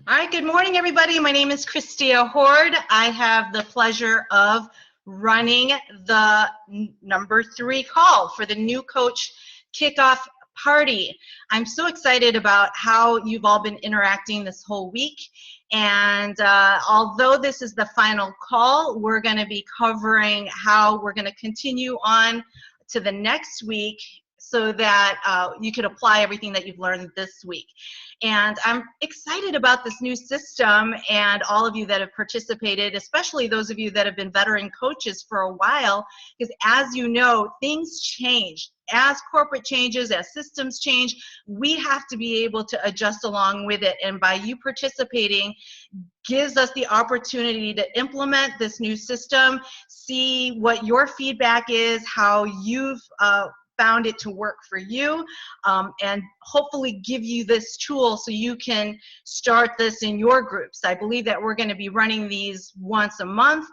All right, good morning, everybody. My name is Kristia Hord. I have the pleasure of running the number 3 call for the new coach kickoff party. I'm so excited about how you've all been interacting this whole week. And although this is the final call, we're going to be covering how we're going to continue on to the next week so that you can apply everything that you've learned this week. And I'm excited about this new system and all of you that have participated, especially those of you that have been veteran coaches for a while, because as you know, things change. As corporate changes, as systems change, we have to be able to adjust along with it. And by you participating, gives us the opportunity to implement this new system, see what your feedback is, how you've found it to work for you, and hopefully give you this tool so you can start this in your groups. I believe that we're going to be running these once a month,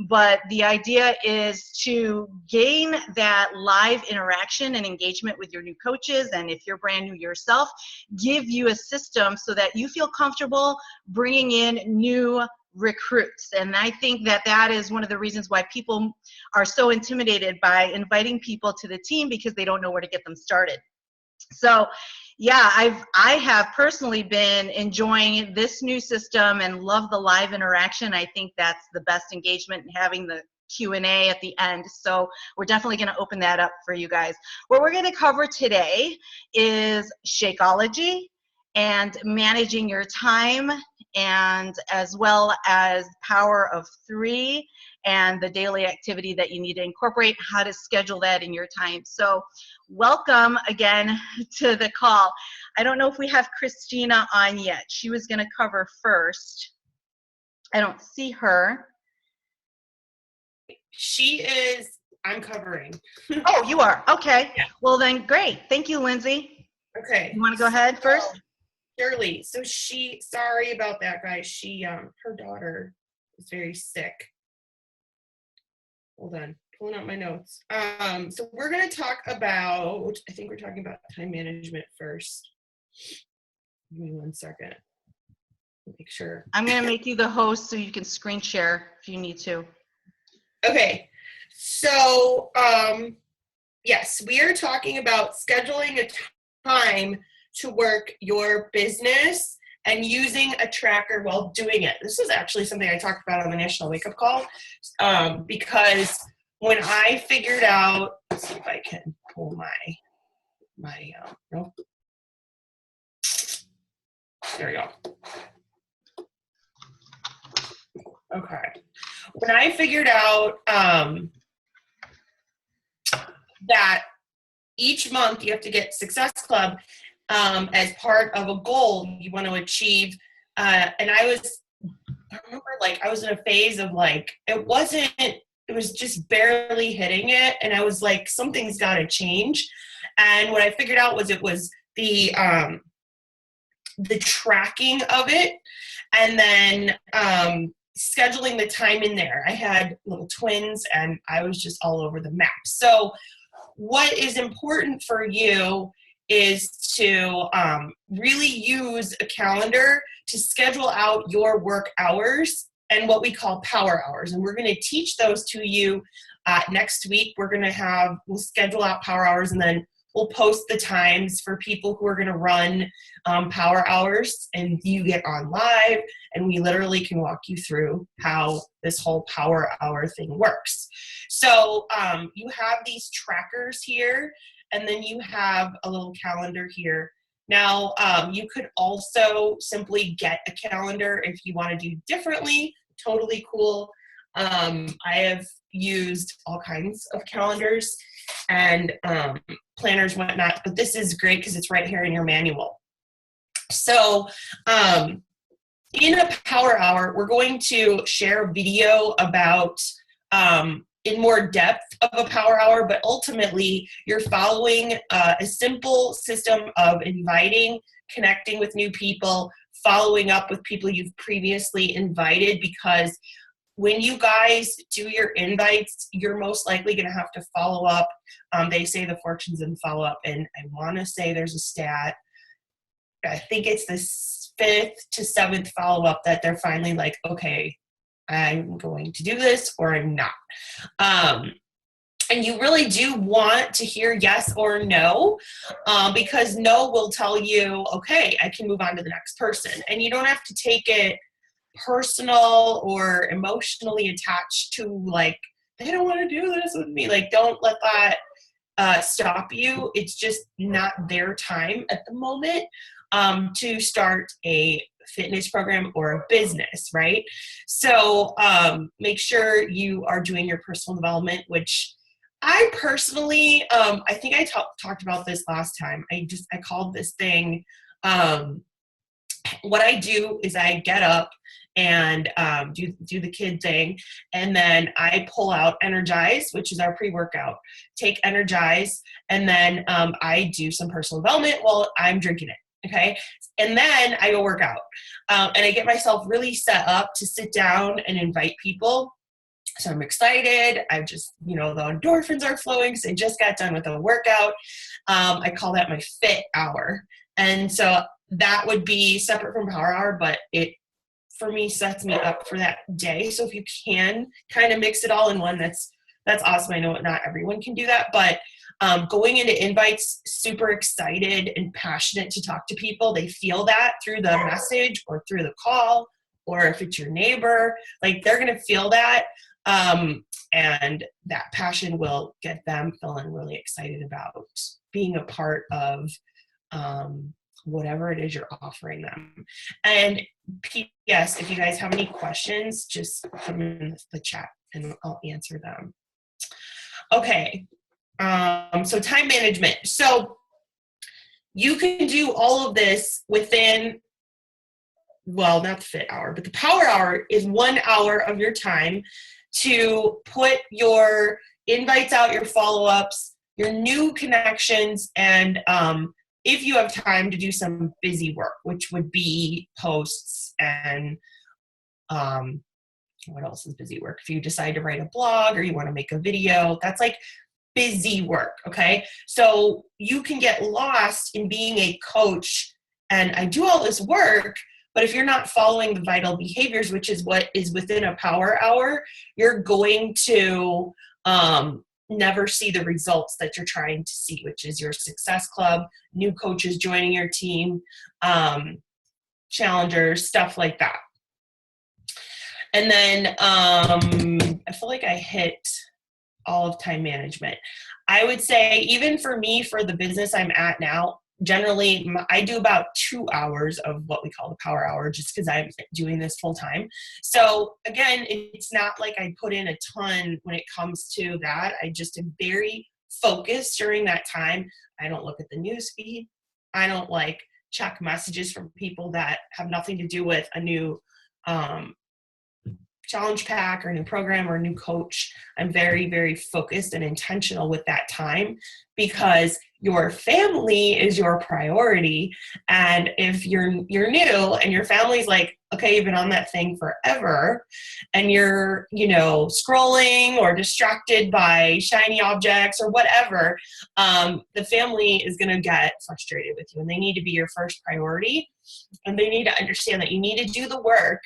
but the idea is to gain that live interaction and engagement with your new coaches, and if you're brand new yourself, give you a system so that you feel comfortable bringing in new recruits. And I think that that is one of the reasons why people are so intimidated by inviting people to the team, because they don't know where to get them started. So yeah, I have personally been enjoying this new system and love the live interaction. I think that's the best engagement, and having the Q&A at the end. So we're definitely going to open that up for you guys. What we're going to cover today is Shakeology and managing your time, and as well as Power of 3 and the daily activity that you need to incorporate, how to schedule that in your time. So welcome again to the call. I don't know if we have Christina on yet. She was going to cover first. I don't see her. She is, I'm covering. Oh, you are? Okay. Yeah. Well then, great. Thank you, Lyndsi. Okay. You want to go ahead first? Surely. So sorry about that, guys. Her daughter is very sick. Hold on, pulling out my notes. So we're going to talk about, I think we're talking about time management first. Give me 1 second. Make sure. I'm going to make you the host so you can screen share if you need to. Okay. So, yes, we are talking about scheduling a time to work your business and using a tracker while doing it. This is actually something I talked about on the National Wake Up Call, because when I figured out, let's see if I can pull nope. There we go. Okay. When I figured out that each month you have to get Success Club as part of a goal you want to achieve, and I remember like I was in a phase of like it was just barely hitting it, and I was like, something's got to change. And what I figured out was it was the tracking of it, and then scheduling the time in there. I had little twins, and I was just all over the map. So what is important for you is to really use a calendar to schedule out your work hours and what we call power hours. And we're going to teach those to you next week. We'll schedule out power hours, and then we'll post the times for people who are going to run power hours, and you get on live, and we literally can walk you through how this whole power hour thing works. So you have these trackers here, and then you have a little calendar here. Now, you could also simply get a calendar if you want to do differently. Totally cool. I have used all kinds of calendars and planners and whatnot, but this is great because it's right here in your manual. So in a power hour, we're going to share a video about in more depth of a power hour, but ultimately you're following a simple system of inviting, connecting with new people, following up with people you've previously invited, because when you guys do your invites, you're most likely going to have to follow up. They say the fortune's in follow up, and I want to say there's a stat. I think it's this fifth to seventh follow-up that they're finally like, okay, I'm going to do this or I'm not. And you really do want to hear yes or no, because no will tell you, okay, I can move on to the next person. And you don't have to take it personal or emotionally attached to like, they don't want to do this with me. Like, don't let that stop you. It's just not their time at the moment to start a fitness program or a business, right? So make sure you are doing your personal development, which I personally, I think I talked about this last time. I called this thing, what I do is I get up and do the kid thing, and then I pull out Energize, which is our pre-workout, take Energize, and then I do some personal development while I'm drinking it, okay? And then I go work out. And I get myself really set up to sit down and invite people. So I'm excited. I just, the endorphins are flowing because I just got done with a workout. I call that my fit hour. And so that would be separate from power hour, but it, for me, sets me up for that day. So if you can kind of mix it all in one, that's awesome. I know not everyone can do that, but going into invites, super excited and passionate to talk to people. They feel that through the message or through the call, or if it's your neighbor, like they're going to feel that. And that passion will get them feeling really excited about being a part of whatever it is you're offering them. And P.S., if you guys have any questions, just put them in the chat and I'll answer them. Okay, so time management. So you can do all of this within, well, not the fit hour, but the power hour is 1 hour of your time to put your invites out, your follow-ups, your new connections, and if you have time to do some busy work, which would be posts and what else is busy work? If you decide to write a blog or you want to make a video, that's like busy work, okay? So you can get lost in being a coach and I do all this work, but if you're not following the vital behaviors, which is what is within a power hour, you're going to never see the results that you're trying to see, which is your success club, new coaches joining your team, challengers, stuff like that. And then I feel like I hit all of time management. I would say even for me, for the business I'm at now, generally I do about 2 hours of what we call the power hour just because I'm doing this full time. So again, it's not like I put in a ton when it comes to that. I just am very focused during that time. I don't look at the news feed. I don't check messages from people that have nothing to do with a new challenge pack or a new program or a new coach. I'm very, very focused and intentional with that time because your family is your priority. And if you're new and your family's like, okay, you've been on that thing forever and you're, scrolling or distracted by shiny objects or whatever, the family is going to get frustrated with you and they need to be your first priority. And they need to understand that you need to do the work.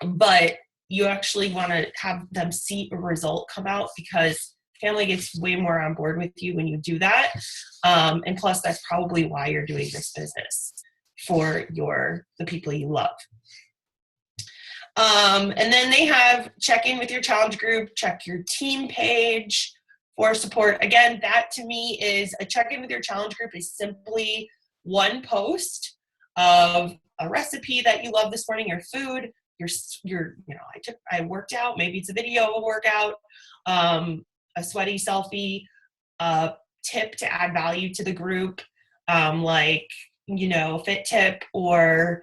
But you actually want to have them see a result come out because family gets way more on board with you when you do that. And plus, that's probably why you're doing this business, for the people you love. And then they have check in with your challenge group, check your team page for support. Again, that to me is a check in with your challenge group is simply one post of a recipe that you love this morning, your food, I worked out, maybe it's a video of a workout, a sweaty selfie, a tip to add value to the group, fit tip or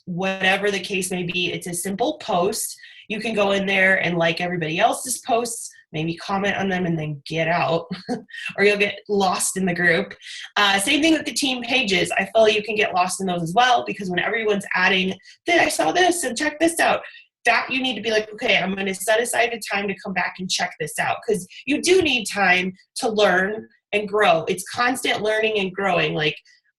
whatever the case may be. It's a simple post. You can go in there and like everybody else's posts, maybe comment on them and then get out or you'll get lost in the group. Same thing with the team pages. I feel you can get lost in those as well because when everyone's adding, I saw this and check this out, that you need to be like, okay, I'm going to set aside a time to come back and check this out because you do need time to learn and grow. It's constant learning and growing.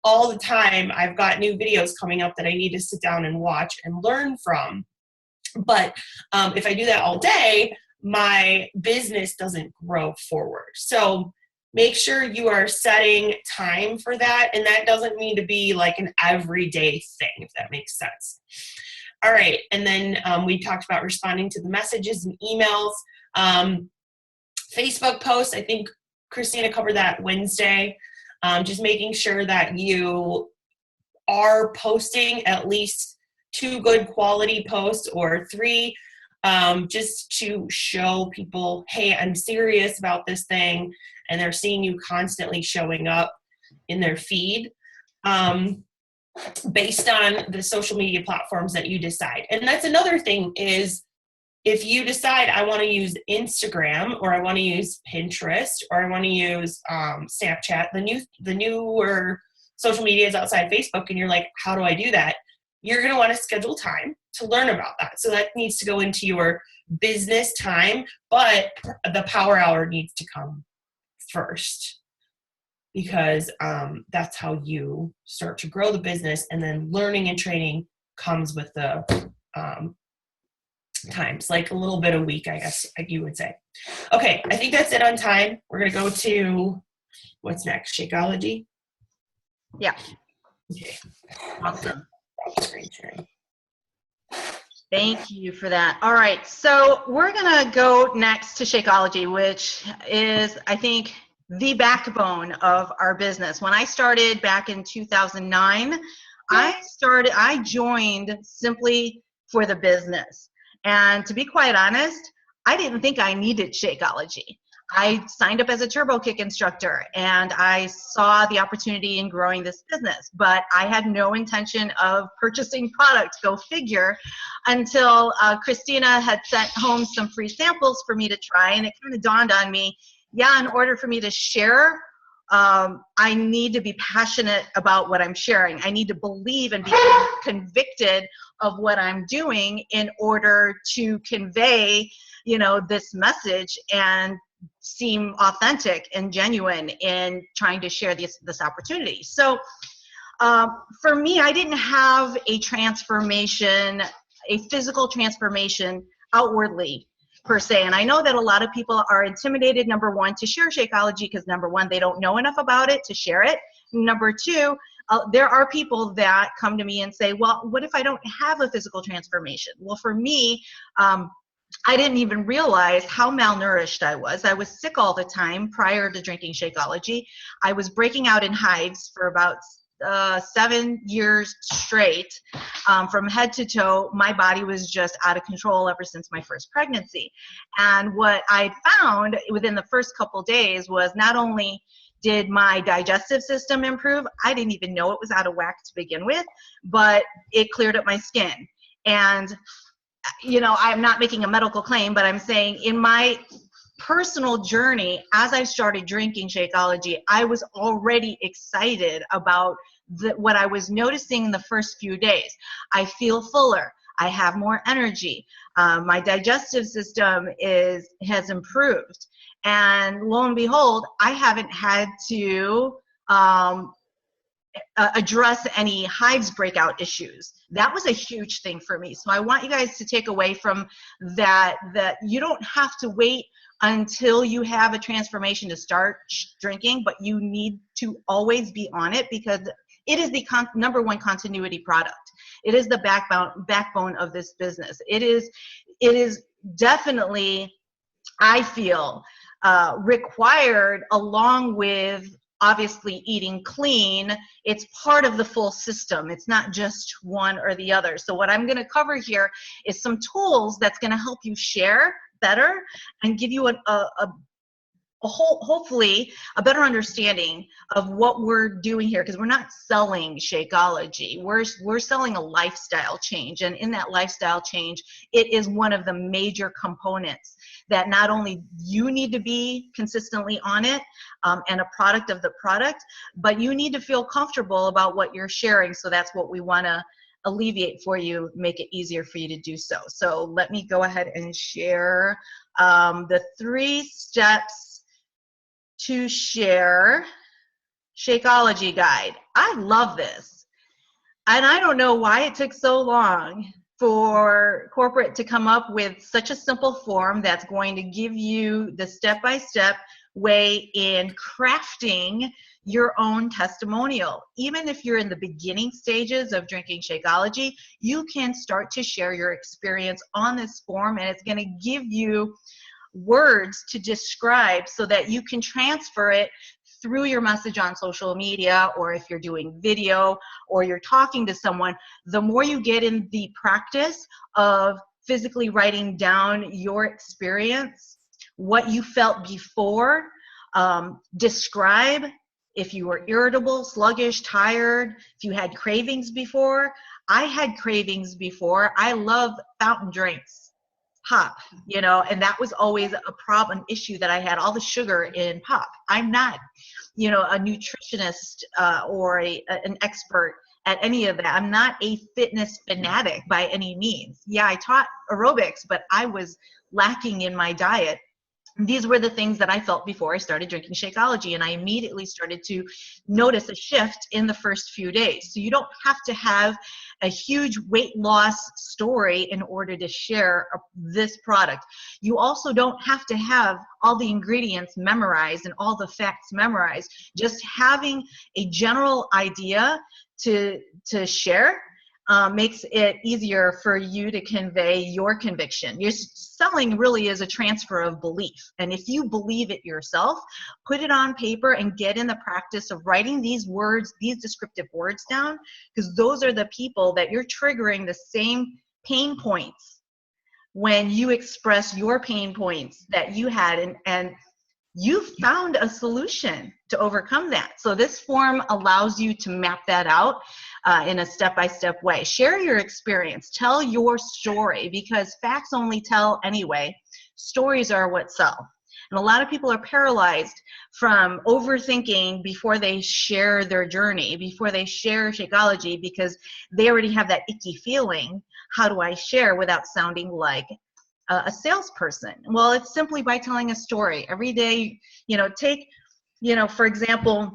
all the time I've got new videos coming up that I need to sit down and watch and learn from. But if I do that all day, my business doesn't grow forward. So make sure you are setting time for that. And that doesn't need to be like an everyday thing, if that makes sense. All right. And then we talked about responding to the messages and emails. Facebook posts, I think Christina covered that Wednesday. Just making sure that you are posting at least 2 good quality posts or 3, just to show people, hey, I'm serious about this thing, and they're seeing you constantly showing up in their feed, based on the social media platforms that you decide. And that's another thing is, if you decide I want to use Instagram, or I want to use Pinterest, or I want to use Snapchat, the newer social medias outside Facebook, and you're like, how do I do that? You're going to want to schedule time to learn about that. So that needs to go into your business time, but the power hour needs to come first, because that's how you start to grow the business, and then learning and training comes with the times, like a little bit a week, I guess you would say. Okay, I think that's it on time. We're going to go to what's next, Shakeology? Yeah. Okay. Awesome. Screen sharing. Thank you for that. All right, so we're going to go next to Shakeology, which is, I think, the backbone of our business. When I started back in 2009, I joined simply for the business. And to be quite honest, I didn't think I needed Shakeology. I signed up as a turbo kick instructor, and I saw the opportunity in growing this business, but I had no intention of purchasing product, go figure, until Christina had sent home some free samples for me to try, and it kind of dawned on me, yeah, in order for me to share, I need to be passionate about what I'm sharing. I need to believe and be convicted of what I'm doing in order to convey, this message and seem authentic and genuine in trying to share this opportunity. So for me, I didn't have a transformation, a physical transformation outwardly per se. And I know that a lot of people are intimidated, number one, to share Shakeology because, number one, they don't know enough about it to share it. Number two, there are people that come to me and say, well, what if I don't have a physical transformation? Well, for me, I didn't even realize how malnourished I was. I was sick all the time prior to drinking Shakeology. I was breaking out in hives for about 7 years straight, from head to toe. My body was just out of control ever since my first pregnancy. And what I found within the first couple days was not only did my digestive system improve, I didn't even know it was out of whack to begin with, but it cleared up my skin. And I'm not making a medical claim, but I'm saying in my personal journey, as I started drinking Shakeology, I was already excited about what I was noticing in the first few days. I feel fuller. I have more energy. My digestive system has improved. And lo and behold, I haven't had to address any hives breakout issues. That was a huge thing for me. So I want you guys to take away from that you don't have to wait until you have a transformation to start drinking, but you need to always be on it, because it is the number one continuity product. It is the backbone of this business. It is definitely, I feel, required, along with obviously eating clean. It's part of the full system. It's not just one or the other. So what I'm going to cover here is some tools that's going to help you share better and give you hopefully a better understanding of what we're doing here, because we're not selling Shakeology. We're selling a lifestyle change, and in that lifestyle change, it is one of the major components that not only you need to be consistently on it and a product of the product, but you need to feel comfortable about what you're sharing. So that's what we want to alleviate for you, make it easier for you to do so. So let me go ahead and share the 3 steps to share Shakeology guide. I love this. And I don't know why it took so long for corporate to come up with such a simple form that's going to give you the step-by-step way in crafting your own testimonial. Even if you're in the beginning stages of drinking Shakeology, you can start to share your experience on this form, and it's going to give you words to describe so that you can transfer it through your message on social media, or if you're doing video or you're talking to someone. The more you get in the practice of physically writing down your experience, what you felt before, describe if you were irritable, sluggish, tired, if you had cravings before. I had cravings before. I love fountain drinks, pop, you know, and that was always a problem, issue that I had, all the sugar in pop. I'm not, you know, a nutritionist or an expert at any of that. I'm not a fitness fanatic by any means. Yeah, I taught aerobics, but I was lacking in my diet. These were the things that I felt before I started drinking Shakeology, and I immediately started to notice a shift in the first few days. So you don't have to have a huge weight loss story in order to share this product. You also don't have to have all the ingredients memorized and all the facts memorized. Just having a general idea to share makes it easier for you to convey your conviction. Your selling really is a transfer of belief. And if you believe it yourself, put it on paper and get in the practice of writing these words, these descriptive words down, because those are the people that you're triggering the same pain points when you express your pain points that you had, and you found a solution to overcome that. So this form allows you to map that out in a step-by-step way. Share your experience, tell your story, because facts only tell anyway. Stories are what sell. And a lot of people are paralyzed from overthinking before they share their journey, before they share Shakeology, because they already have that icky feeling. How do I share without sounding like a salesperson? Well, it's simply by telling a story every day. You know, take, you know, for example,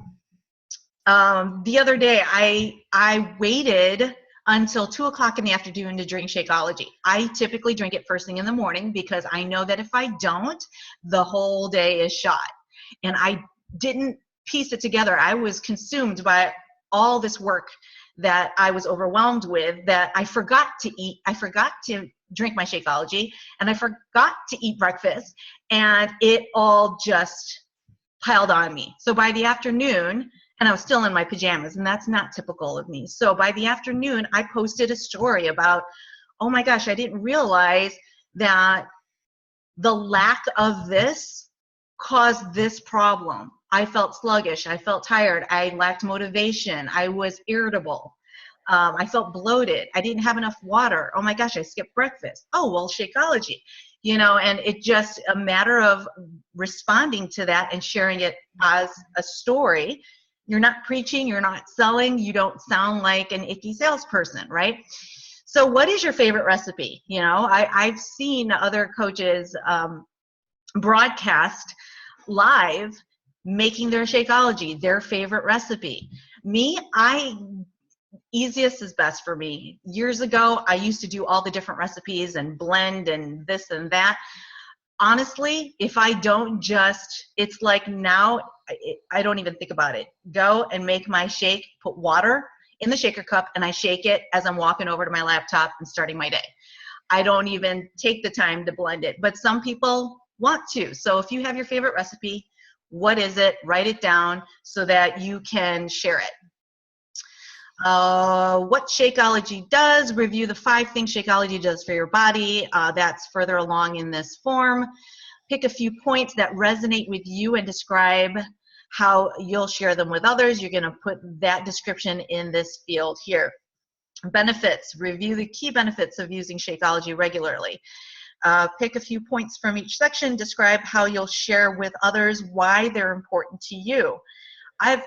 the other day I waited until 2 o'clock in the afternoon to drink Shakeology. I typically drink it first thing in the morning because I know that if I don't, the whole day is shot. And I didn't piece it together. I was consumed by all this work that I was overwhelmed with, that I forgot to eat. I forgot to drink my Shakeology, and I forgot to eat breakfast, and it all just piled on me. So by the afternoon, and I was still in my pajamas, and that's not typical of me. So by the afternoon, I posted a story about, oh my gosh, I didn't realize that the lack of this caused this problem. I felt sluggish, I felt tired, I lacked motivation, I was irritable. I felt bloated. I didn't have enough water. Oh my gosh, I skipped breakfast. Oh, well, Shakeology, you know, and it just a matter of responding to that and sharing it as a story. You're not preaching, you're not selling, you don't sound like an icky salesperson, right? So what is your favorite recipe? You know, I've seen other coaches broadcast live making their Shakeology, their favorite recipe. Me, easiest is best for me. Years ago, I used to do all the different recipes and blend and this and that. Honestly, if I don't just, it's like now, I don't even think about it. Go and make my shake, put water in the shaker cup, and I shake it as I'm walking over to my laptop and starting my day. I don't even take the time to blend it, but some people want to. So if you have your favorite recipe, what is it? Write it down so that you can share it. What Shakeology does, review the 5 things Shakeology does for your body. That's further along in this form. Pick a few points that resonate with you and describe how you'll share them with others. You're going to put that description in this field here. Benefits, review the key benefits of using Shakeology regularly. Pick a few points from each section, describe how you'll share with others why they're important to you. I've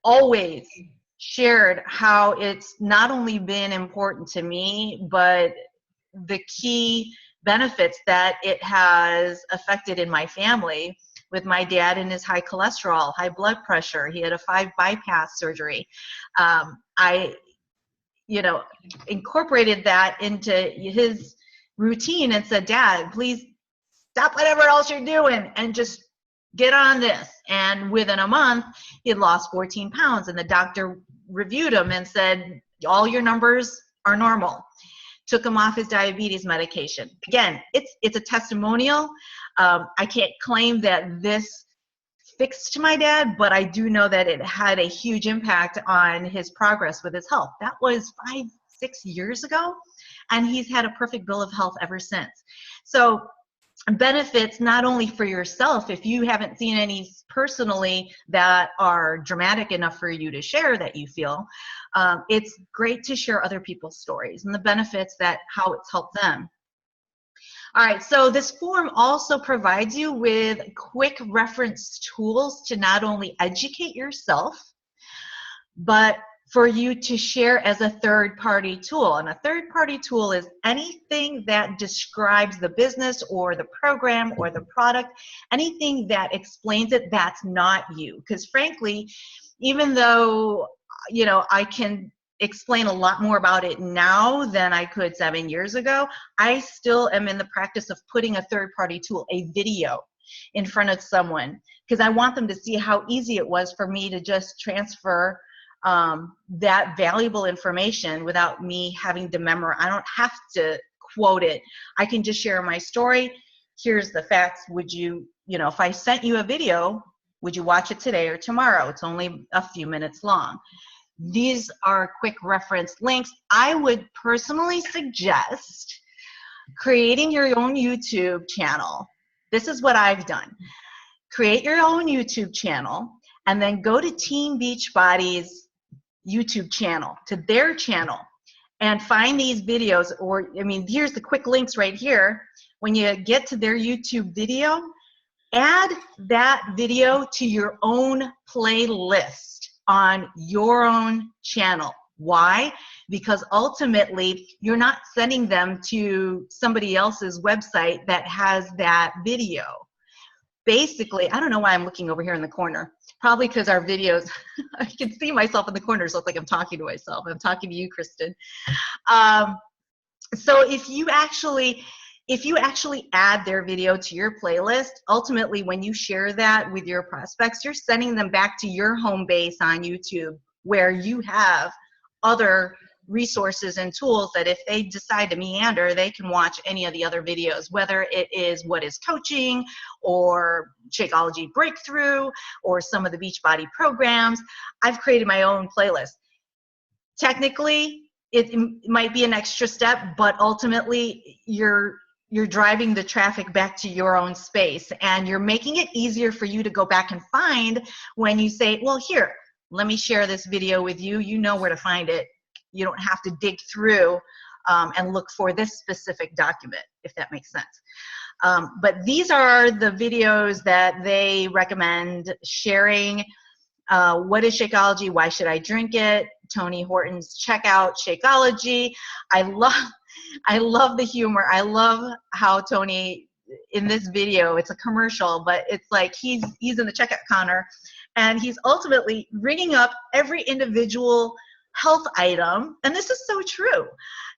always shared how it's not only been important to me, but the key benefits that it has affected in my family. with my dad and his high cholesterol, high blood pressure. He had a 5 bypass surgery. I, incorporated that into his routine and said, Dad, please stop whatever else you're doing and just get on this. And within a month, he had lost 14 pounds. And the doctor reviewed him and said, all your numbers are normal. Took him off his diabetes medication. Again, it's a testimonial. I can't claim that this fixed my dad, but I do know that it had a huge impact on his progress with his health. That was 5-6 years ago, and he's had a perfect bill of health ever since. So benefits not only for yourself, if you haven't seen any personally that are dramatic enough for you to share that you feel, it's great to share other people's stories and the benefits that how it's helped them. All right, so this form also provides you with quick reference tools to not only educate yourself, but for you to share as a third-party tool. And a third-party tool is anything that describes the business or the program or the product, anything that explains it that's not you. Because frankly, even though, I can explain a lot more about it now than I could 7 years ago, I still am in the practice of putting a third-party tool, a video, in front of someone, because I want them to see how easy it was for me to just transfer that valuable information without me having to memorize. I don't have to quote it. I can just share my story. Here's the facts. Would you, if I sent you a video, would you watch it today or tomorrow? It's only a few minutes long. These are quick reference links. I would personally suggest creating your own YouTube channel. This is what I've done. Create your own YouTube channel and then go to Team Beachbody's YouTube channel, to their channel, and find these videos, or, here's the quick links right here. When you get to their YouTube video, add that video to your own playlist on your own channel. Why? Because ultimately, you're not sending them to somebody else's website that has that video. Basically, I don't know why I'm looking over here in the corner. Probably because our videos, I can see myself in the corner, so it's like I'm talking to myself. I'm talking to you, Kristen. So if you actually add their video to your playlist, ultimately when you share that with your prospects, you're sending them back to your home base on YouTube, where you have other resources and tools that if they decide to meander, they can watch any of the other videos, whether it is What is Coaching or Shakeology Breakthrough or some of the Beachbody programs. I've created my own playlist. Technically, it might be an extra step, but ultimately you're driving the traffic back to your own space, and you're making it easier for you to go back and find when you say, well, here, let me share this video with you. You know where to find it. You don't have to dig through and look for this specific document, if that makes sense. But these are the videos that they recommend sharing. What is Shakeology? Why should I drink it? Tony Horton's Check Out Shakeology. I love the humor. I love how Tony, in this video, it's a commercial, but it's like he's in the checkout counter, and he's ultimately ringing up every individual health item. And this is so true.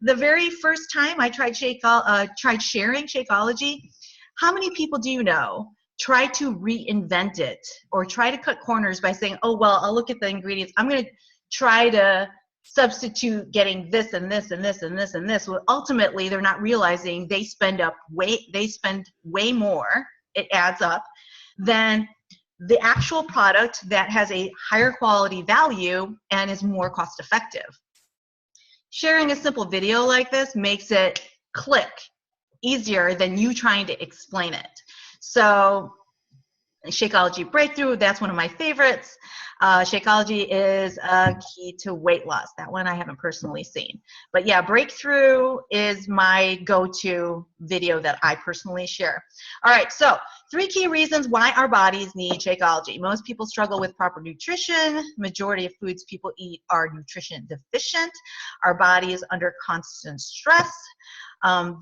The very first time I tried sharing Shakeology, how many people do you know try to reinvent it or try to cut corners by saying, oh, well, I'll look at the ingredients. I'm going to try to substitute getting this and this and this and this and this. Well, ultimately, they're not realizing they spend way more, it adds up, than the actual product that has a higher quality value and is more cost effective. Sharing a simple video like this makes it click easier than you trying to explain it. So Shakeology Breakthrough, that's one of my favorites. Shakeology is a key to weight loss. That one I haven't personally seen. But yeah, Breakthrough is my go-to video that I personally share. All right, so 3 key reasons why our bodies need Shakeology. Most people struggle with proper nutrition. Majority of foods people eat are nutrition deficient. Our body is under constant stress.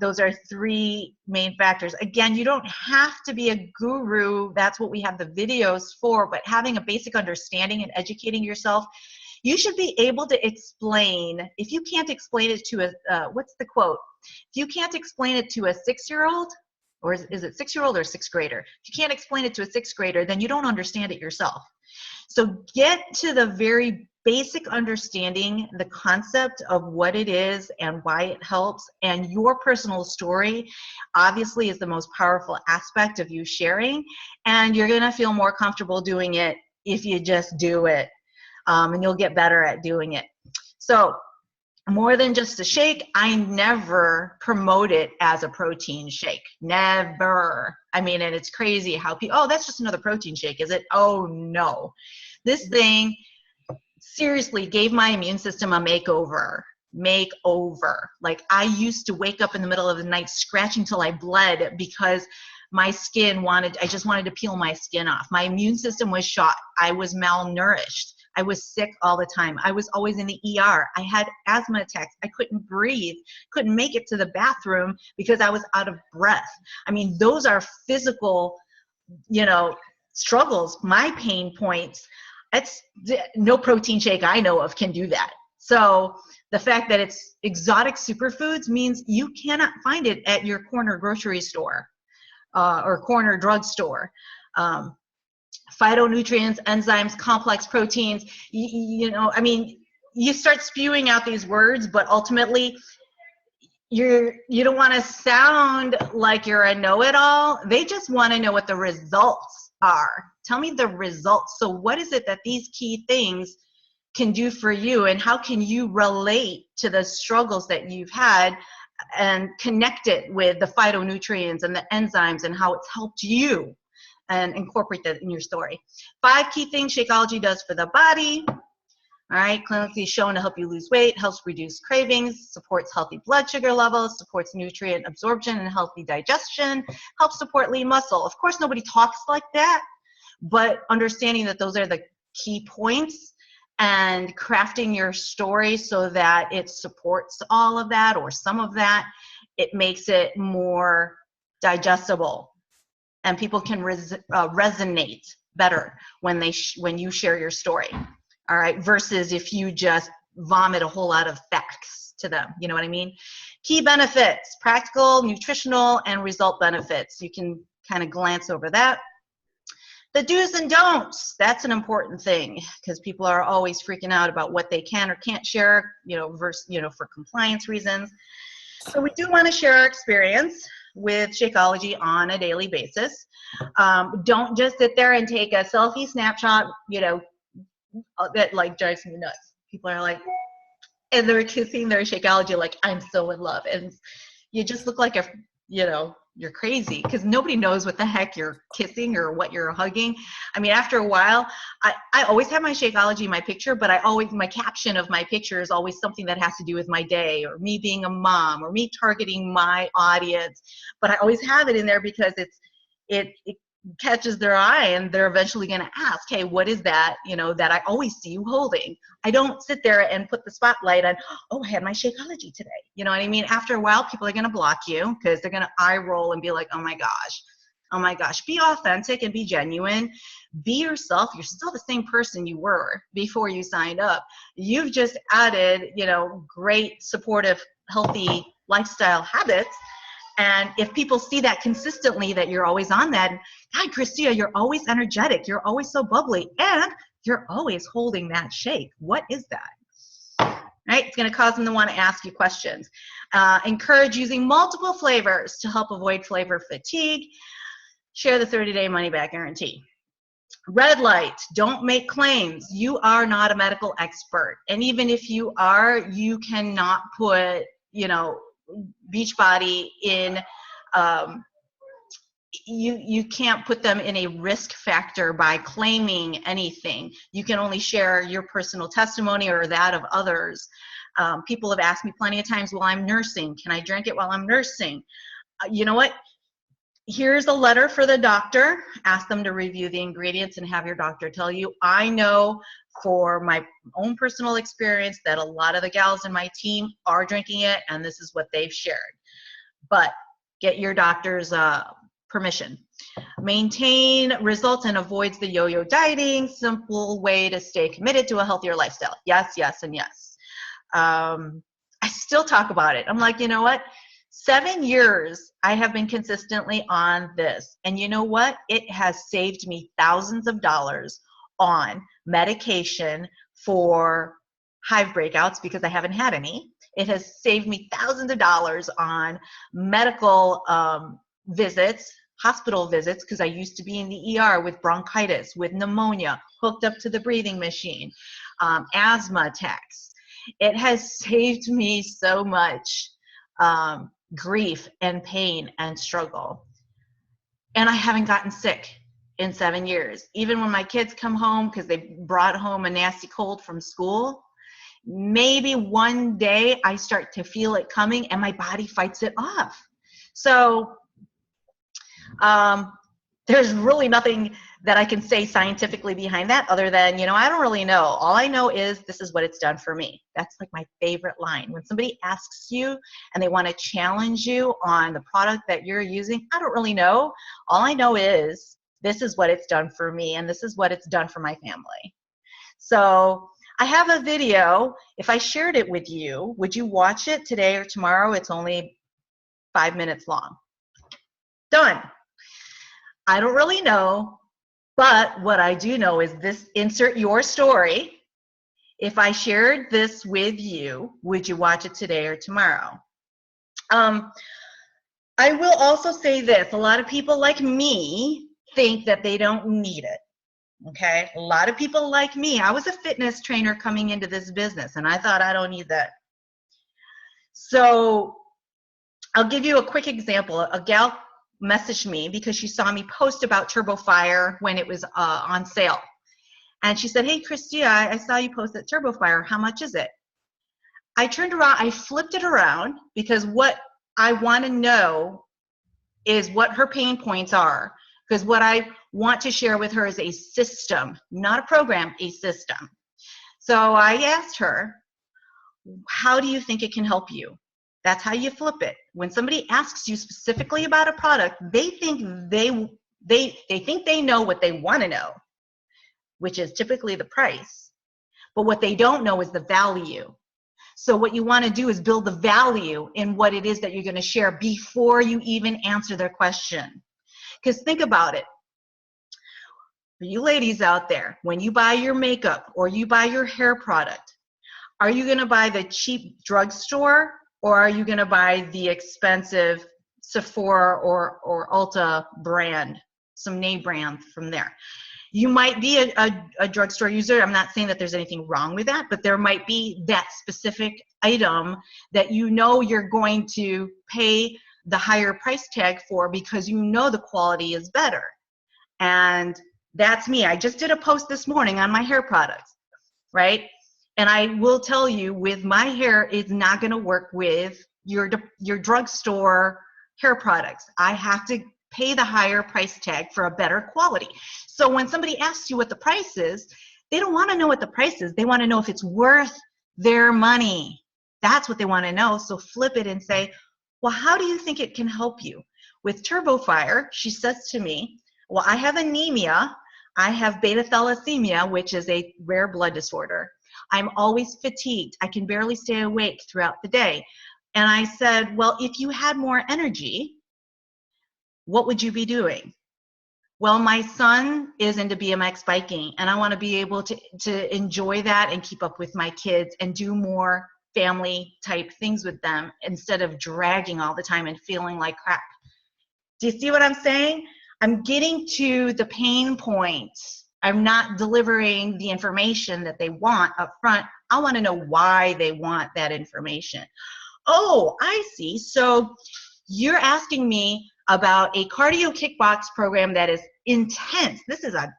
Those are 3 main factors. Again, you don't have to be a guru. That's what we have the videos for, but having a basic understanding and educating yourself, you should be able to explain. If you can't explain it to a, what's the quote? If you can't explain it to a 6-year-old, or is it 6-year-old or 6th grader? If you can't explain it to a 6th grader, then you don't understand it yourself. So get to the very basic understanding, the concept of what it is and why it helps, and your personal story obviously is the most powerful aspect of you sharing, and you're gonna feel more comfortable doing it if you just do it, and you'll get better at doing it. So more than just a shake, I never promote it as a protein shake. Never. I mean, and it's crazy how people, oh, that's just another protein shake, is it? Oh, no. This thing seriously gave my immune system a makeover. Like, I used to wake up in the middle of the night scratching till I bled because my skin I just wanted to peel my skin off. My immune system was shot. I was malnourished. I was sick all the time. I was always in the ER. I had asthma attacks. I couldn't breathe, couldn't make it to the bathroom because I was out of breath. I mean, those are physical, struggles, my pain points. It's no protein shake I know of can do that. So the fact that it's exotic superfoods means you cannot find it at your corner grocery store or corner drugstore. Phytonutrients, enzymes, complex proteins, I mean, you start spewing out these words, but ultimately you don't want to sound like you're a know-it-all. They just want to know what the results are. Tell me the results. So what is it that these key things can do for you, and how can you relate to the struggles that you've had and connect it with the phytonutrients and the enzymes and how it's helped you, and incorporate that in your story. 5 key things Shakeology does for the body. All right, clinically shown to help you lose weight, helps reduce cravings, supports healthy blood sugar levels, supports nutrient absorption and healthy digestion, helps support lean muscle. Of course, nobody talks like that, but understanding that those are the key points and crafting your story so that it supports all of that or some of that, it makes it more digestible. And people can resonate better when you share your story, all right, versus if you just vomit a whole lot of facts to them, you know what I mean? Key benefits, practical, nutritional, and result benefits. You can kind of glance over that. The do's and don'ts, that's an important thing because people are always freaking out about what they can or can't share, for compliance reasons. So we do want to share our experience with Shakeology on a daily basis. Don't just sit there and take a selfie snapshot, that like drives me nuts. People are like, and they're kissing their Shakeology like, I'm so in love. And you just look like you're crazy because nobody knows what the heck you're kissing or what you're hugging. I mean, after a while, I always have my Shakeology in my picture, but my caption of my picture is always something that has to do with my day or me being a mom or me targeting my audience. But I always have it in there because it catches their eye and they're eventually going to ask, hey, what is that, that I always see you holding? I don't sit there and put the spotlight on, oh, I had my Shakeology today. You know what I mean? After a while, people are going to block you because they're going to eye roll and be like, oh my gosh, be authentic and be genuine. Be yourself. You're still the same person you were before you signed up. You've just added, great, supportive, healthy lifestyle habits. And if people see that consistently, that you're always on that, God, Kristia, you're always energetic. You're always so bubbly. And you're always holding that shake. What is that? Right? It's going to cause them to want to ask you questions. Encourage using multiple flavors to help avoid flavor fatigue. Share the 30-day money-back guarantee. Red light, don't make claims. You are not a medical expert. And even if you are, you cannot put, Beachbody in you can't put them in a risk factor by claiming anything. You can only share your personal testimony or that of others. People have asked me plenty of times, well, I'm nursing. Can I drink it while I'm nursing? You know what? Here's a letter for the doctor. Ask them to review the ingredients and have your doctor tell you. I know for my own personal experience that a lot of the gals in my team are drinking it, and this is what they've shared. But get your doctor's permission. Maintain results and avoids the yo-yo dieting. Simple way to stay committed to a healthier lifestyle. Yes, yes, and yes. I still talk about it. I'm like, you know what? 7 years I have been consistently on this. And you know what? It has saved me thousands of dollars on medication for hive breakouts because I haven't had any. It has saved me thousands of dollars on medical visits, hospital visits, because I used to be in the ER with bronchitis, with pneumonia, hooked up to the breathing machine, asthma attacks. It has saved me so much grief and pain and struggle. And I haven't gotten sick in 7 years. Even when my kids come home because they brought home a nasty cold from school, maybe one day I start to feel it coming and my body fights it off. So there's really nothing that I can say scientifically behind that other than, you know, I don't really know. All I know is this is what it's done for me. That's like my favorite line. When somebody asks you and they want to challenge you on the product that you're using, I don't really know. All I know is this is what it's done for me and this is what it's done for my family. So I have a video. If I shared it with you, would you watch it today or tomorrow? It's only 5 minutes long. Done. I don't really know, but what I do know is this: insert your story. If I shared this with you, would you watch it today or tomorrow? I will also say this. A lot of people like me think that they don't need it. Okay? A lot of people like me. I was a fitness trainer coming into this business, and I thought I don't need that. So I'll give you a quick example. A gal messaged me because she saw me post about Turbo Fire when it was on sale. And she said, hey, Kristia, I saw you post at Turbo Fire. How much is it? I turned around, I flipped it around because what I want to know is what her pain points are. Because what I want to share with her is a system, not a program, a system. So I asked her, how do you think it can help you? That's how you flip it. When somebody asks you specifically about a product, they think they know what they want to know, which is typically the price. But what they don't know is the value. So what you want to do is build the value in what it is that you're going to share before you even answer their question. Because think about it. For you ladies out there, when you buy your makeup or you buy your hair product, are you going to buy the cheap drugstore or are you going to buy the expensive Sephora or Ulta brand, some name brand from there? You might be a drugstore user. I'm not saying that there's anything wrong with that, but there might be that specific item that you know you're going to pay the higher price tag for because you know the quality is better. And that's me. I just did a post this morning on my hair products, right? And I will tell you, with my hair, it's not going to work with your drugstore hair products. I have to pay the higher price tag for a better quality. So when somebody asks you what the price is, they don't want to know what the price is. They want to know if it's worth their money. That's what they want to know. So flip it and say, well, how do you think it can help you? With Turbo Fire, she says to me, well, I have anemia. I have beta thalassemia, which is a rare blood disorder. I'm always fatigued. I can barely stay awake throughout the day. And I said, well, if you had more energy, what would you be doing? Well, my son is into BMX biking, and I want to be able to enjoy that and keep up with my kids and do more family type things with them instead of dragging all the time and feeling like crap. Do you see what I'm saying? I'm getting to the pain points. I'm not delivering the information that they want up front. I want to know why they want that information. Oh, I see. So you're asking me, about a cardio kickbox program that is intense. This is a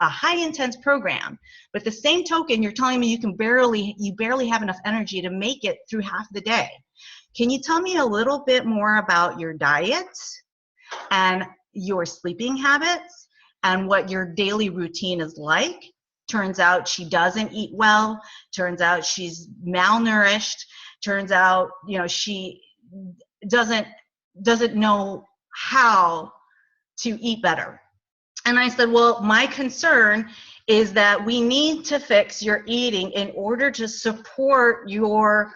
high intense program, but the same token, you're telling me you barely have enough energy to make it through half the day. Can you tell me a little bit more about your diet and your sleeping habits and what your daily routine is like? Turns out she doesn't eat well. Turns out she's malnourished. Turns out, she doesn't know how to eat better. And I said, well, my concern is that we need to fix your eating in order to support your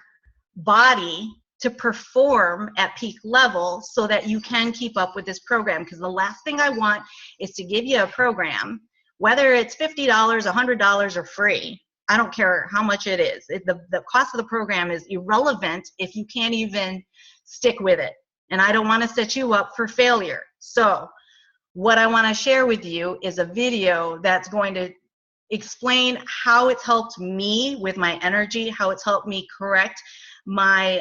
body to perform at peak level so that you can keep up with this program. Because the last thing I want is to give you a program, whether it's $50, $100, or free. I don't care how much it is. The cost of the program is irrelevant if you can't even stick with it. And I don't want to set you up for failure. So what I want to share with you is a video that's going to explain how it's helped me with my energy, how it's helped me correct my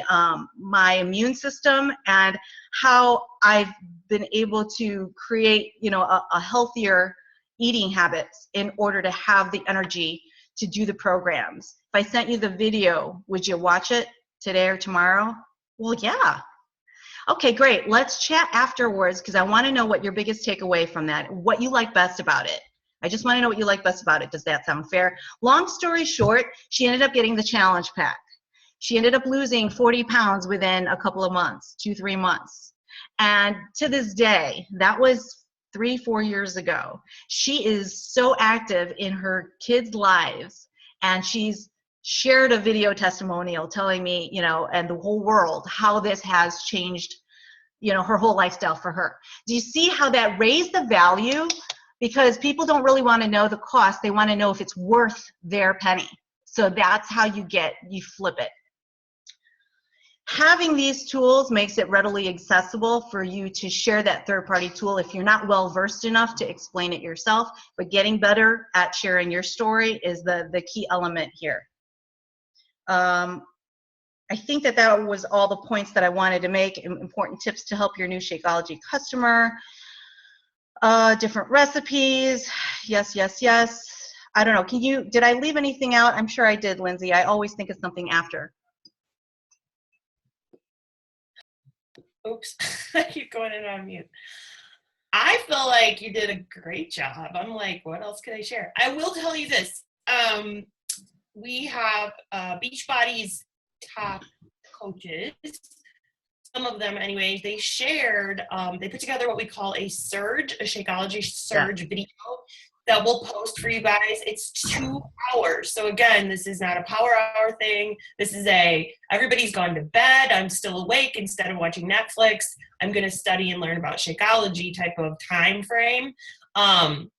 immune system, and how I've been able to create, a healthier eating habits in order to have the energy to do the programs. If I sent you the video, would you watch it today or tomorrow? Well, yeah. Okay, great. Let's chat afterwards because I want to know what your biggest takeaway from that, what you like best about it. I just want to know what you like best about it. Does that sound fair? Long story short, she ended up getting the challenge pack. She ended up losing 40 pounds within a couple of months, 2-3 months. And to this day, that was 3-4 years ago. She is so active in her kids' lives, and she's shared a video testimonial telling me, and the whole world, how this has changed, her whole lifestyle for her. Do you see how that raised the value? Because people don't really want to know the cost. They want to know if it's worth their penny. So that's how you flip it. Having these tools makes it readily accessible for you to share that third-party tool if you're not well-versed enough to explain it yourself, but getting better at sharing your story is the key element here. I think that was all the points that I wanted to make. Important tips to help your new Shakeology customer. Different recipes. Yes. I don't know. Did I leave anything out? I'm sure I did, Lyndsi. I always think of something after. Oops, I keep going in on mute. I feel like you did a great job. I'm like, what else could I share? I will tell you this. We have Beachbody's top coaches, some of them anyways, they shared, they put together what we call a Shakeology surge video that we'll post for you guys. It's 2 hours. So again, this is not a power hour thing. This is everybody's gone to bed. I'm still awake. Instead of watching Netflix, I'm going to study and learn about Shakeology type of time frame. And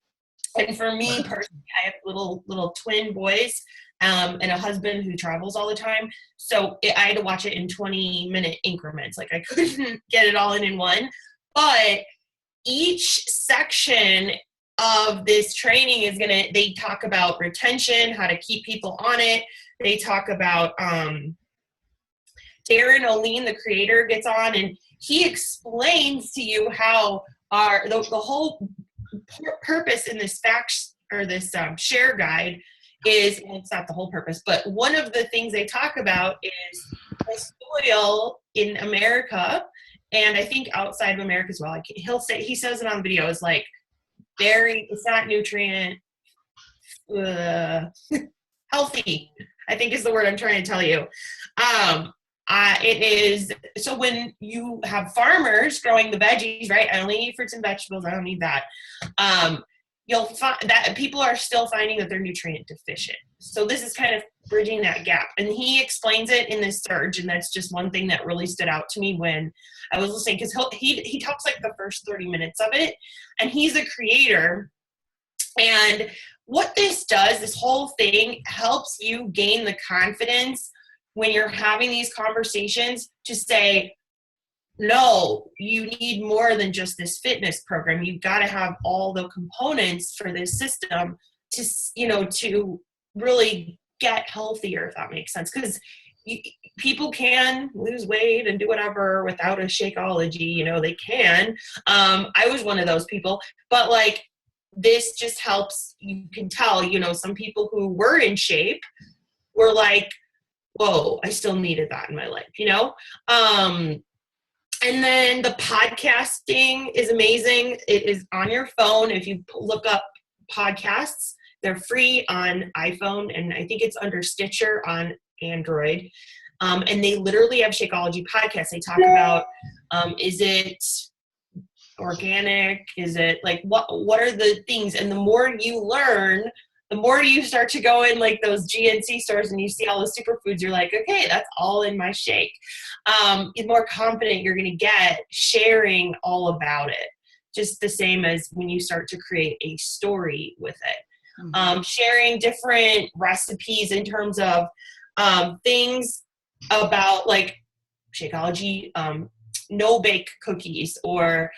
for me personally, I have little twin boys and a husband who travels all the time. So I had to watch it in 20-minute increments. Like I couldn't get it all in one. But each section of this training they talk about retention, how to keep people on it. They talk about Darren O'Lean, the creator, gets on and he explains to you how the whole purpose in this share guide is, well, it's not the whole purpose, but one of the things they talk about is the soil in America, and I think outside of America as well. Like he says it on the video, is like it's not nutrient healthy, I think is the word I'm trying to tell you. It is, so when you have farmers growing the veggies, right? I only eat fruits and vegetables. I don't need that. You'll find that people are still finding that they're nutrient deficient. So this is kind of bridging that gap. And he explains it in this surge. And that's just one thing that really stood out to me when I was listening, because he talks like the first 30 minutes of it. And he's a creator. And what this does, this whole thing helps you gain the confidence when you're having these conversations to say, no, you need more than just this fitness program. You've got to have all the components for this system to really get healthier, if that makes sense. Because people can lose weight and do whatever without a Shakeology, you know, they can. I was one of those people, but like, this just helps. You can tell, you know, some people who were in shape were like, whoa, I still needed that in my life, you know? And then the podcasting is amazing. It is on your phone. If you look up podcasts, they're free on iPhone, and I think it's under Stitcher on Android. And they literally have Shakeology podcasts. They talk about, is it organic? Is it like, what are the things? And the more you learn, the more you start to go in like those GNC stores and you see all the superfoods, you're like, okay, that's all in my shake. The more confident you're going to get sharing all about it. Just the same as when you start to create a story with it. Sharing different recipes in terms of things about like Shakeology, no-bake cookies, or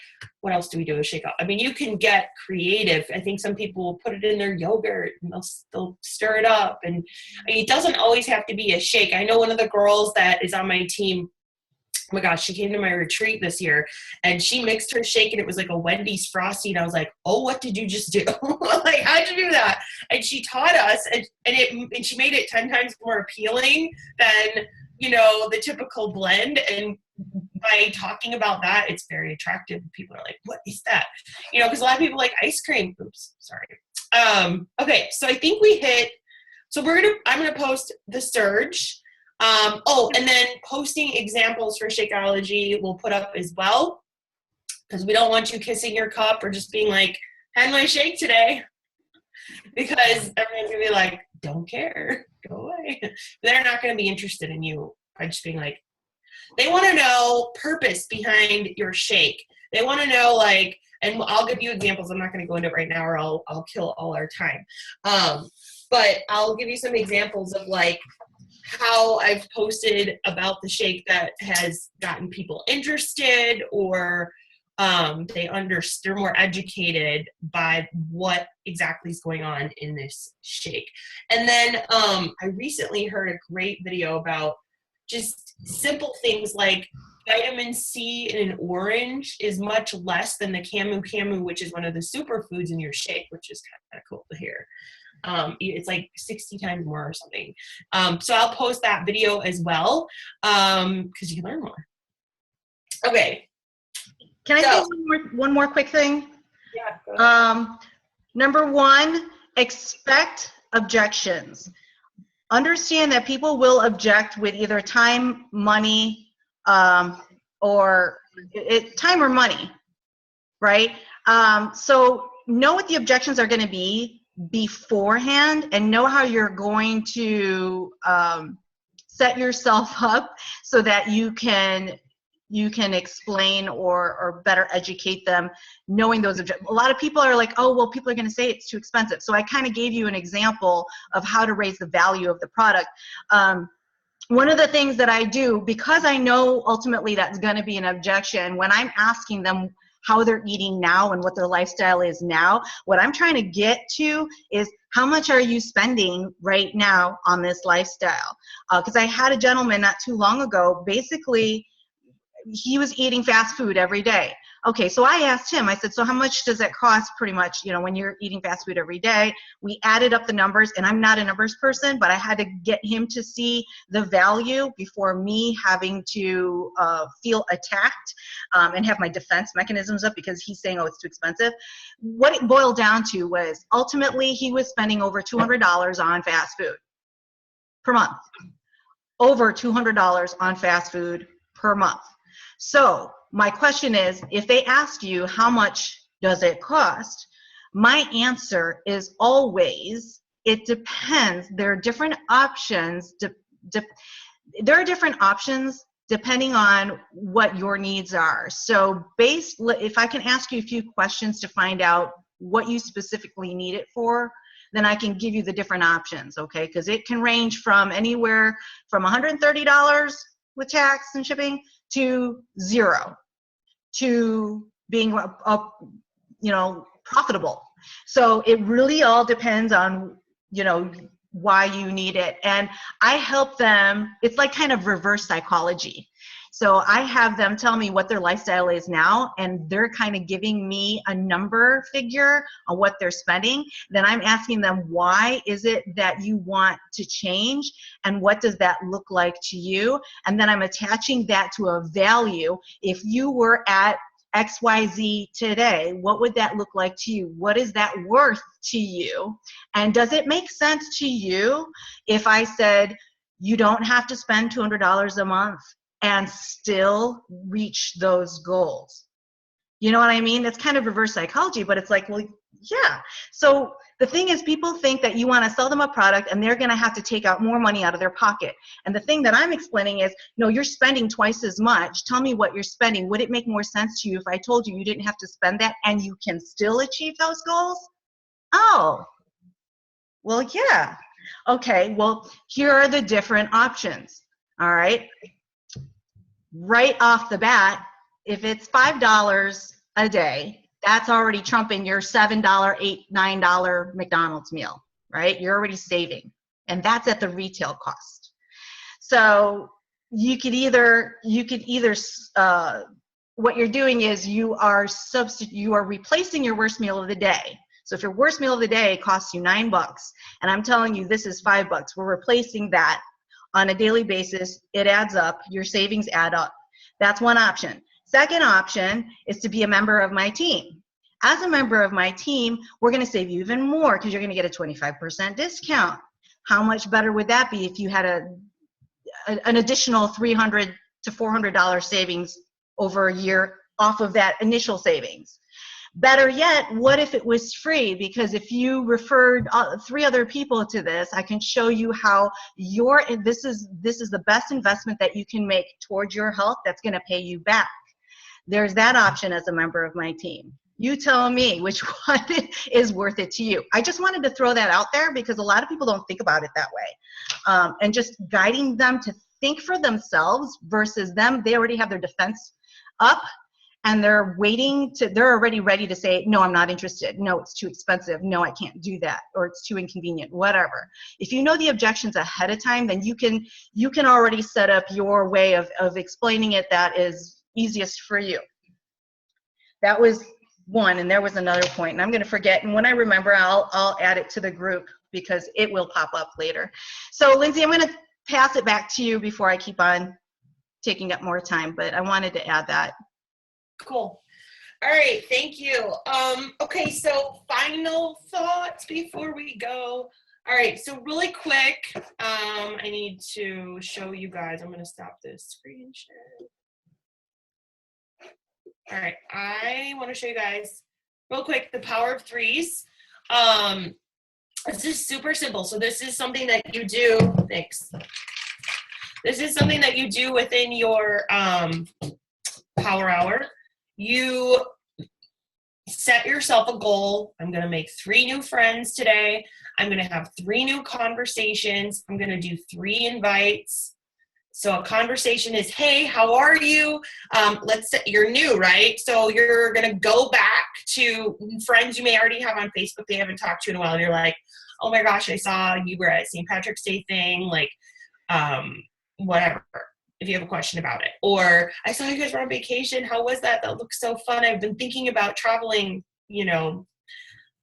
what else do we do with Shakeology? I mean, you can get creative. I think some people will put it in their yogurt and they'll stir it up. And I mean, it doesn't always have to be a shake. I know one of the girls that is on my team, oh my gosh, she came to my retreat this year and she mixed her shake and it was like a Wendy's Frosty. And I was like, oh, what did you just do? Like, how'd you do that? And she taught us and she made it 10 times more appealing than, you know, the typical blend. And by talking about that, it's very attractive. People are like, what is that? You know, because a lot of people like ice cream. Oops, sorry. Okay, so I think we hit, so I'm gonna post the surge. And then posting examples for Shakeology we'll put up as well, because we don't want you kissing your cup or just being like, had my shake today, because everyone's gonna be like, don't care, go away. They're not gonna be interested in you by just being like, they want to know purpose behind your shake. They want to know, like, and I'll give you examples. I'm not going to go into it right now or I'll kill all our time. But I'll give you some examples of like how I've posted about the shake that has gotten people interested, or they're more educated by what exactly is going on in this shake. And then I recently heard a great video about just simple things like vitamin C in an orange is much less than the camu, which is one of the superfoods in your shake, which is kind of cool to hear. It's like 60 times more or something. So I'll post that video as well, because you can learn more. Okay. Can I say one more quick thing? Yeah. Go ahead. Number one, expect objections. Understand that people will object with either time, money, or time or money, right? So know what the objections are going to be beforehand, and know how you're going to set yourself up so that you can explain or better educate them, knowing those objections. A lot of people are like, oh, well, people are going to say it's too expensive. So I kind of gave you an example of how to raise the value of the product. One of the things that I do, because I know ultimately that's going to be an objection, when I'm asking them how they're eating now and what their lifestyle is now, what I'm trying to get to is, how much are you spending right now on this lifestyle? Because I had a gentleman not too long ago, basically, he was eating fast food every day. Okay, so I asked him, I said, so how much does it cost pretty much, you know, when you're eating fast food every day? We added up the numbers, and I'm not a numbers person, but I had to get him to see the value before me having to feel attacked and have my defense mechanisms up because he's saying, oh, it's too expensive. What it boiled down to was, ultimately, he was spending over $200 on fast food per month. Over $200 on fast food per month. So my question is, if they ask you how much does it cost, my answer is always, it depends. There are different options. There are different options depending on what your needs are. So if I can ask you a few questions to find out what you specifically need it for, then I can give you the different options, okay? Because it can range from anywhere from $130 with tax and shipping to $0, to being profitable. So it really all depends on, why you need it. And I help them, it's like kind of reverse psychology. So I have them tell me what their lifestyle is now, and they're kind of giving me a number figure on what they're spending. Then I'm asking them, why is it that you want to change, and what does that look like to you? And then I'm attaching that to a value. If you were at XYZ today, what would that look like to you? What is that worth to you? And does it make sense to you if I said, you don't have to spend $200 a month and still reach those goals? You know what I mean? It's kind of reverse psychology, but it's like, well, yeah. So the thing is, people think that you want to sell them a product and they're going to have to take out more money out of their pocket. And the thing that I'm explaining is, no, you're spending twice as much. Tell me what you're spending. Would it make more sense to you if I told you you didn't have to spend that and you can still achieve those goals? Oh, well, yeah. Okay, well, here are the different options. All right. Right off the bat, if it's $5 a day, that's already trumping your $7, $8, $9 McDonald's meal, right? You're already saving, and that's at the retail cost. So you could either what you're doing is you are replacing your worst meal of the day. So if your worst meal of the day costs you $9, and I'm telling you this is $5, we're replacing that on a daily basis. It adds up. Your savings add up. That's one option. Second option is to be a member of my team. As a member of my team, we're going to save you even more because you're going to get a 25% discount. How much better would that be if you had an additional $300 to $400 savings over a year off of that initial savings? Better yet, what if it was free? Because if you referred 3 other people to this, I can show you how this is the best investment that you can make towards your health that's going to pay you back. There's that option as a member of my team. You tell me which one is worth it to you. I just wanted to throw that out there because a lot of people don't think about it that way. And just guiding them to think for themselves versus them, they already have their defense up. And they're already ready to say, no, I'm not interested. No, it's too expensive. No, I can't do that. Or it's too inconvenient, whatever. If you know the objections ahead of time, then you can already set up your way of explaining it that is easiest for you. That was one, and there was another point, and I'm going to forget. And when I remember, I'll add it to the group because it will pop up later. So, Lyndsi, I'm going to pass it back to you before I keep on taking up more time, but I wanted to add that. Cool. All right, thank you. Okay, so final thoughts before we go. All right, so really quick, I need to show you guys. I'm going to stop this screen share. All right, I want to show you guys real quick the power of 3's. This is super simple. So this is something that you do. Thanks. This is something that you do within your power hour. You set yourself a goal. I'm going to make 3 new friends today. I'm going to have 3 new conversations. I'm going to do 3 invites. So a conversation is, hey, how are you? Let's say you're new, right? So you're going to go back to friends you may already have on Facebook they haven't talked to in a while. You're like, oh my gosh, I saw you were at St. Patrick's Day thing, like whatever, if you have a question about it. Or I saw you guys were on vacation. How was that? That looks so fun. I've been thinking about traveling,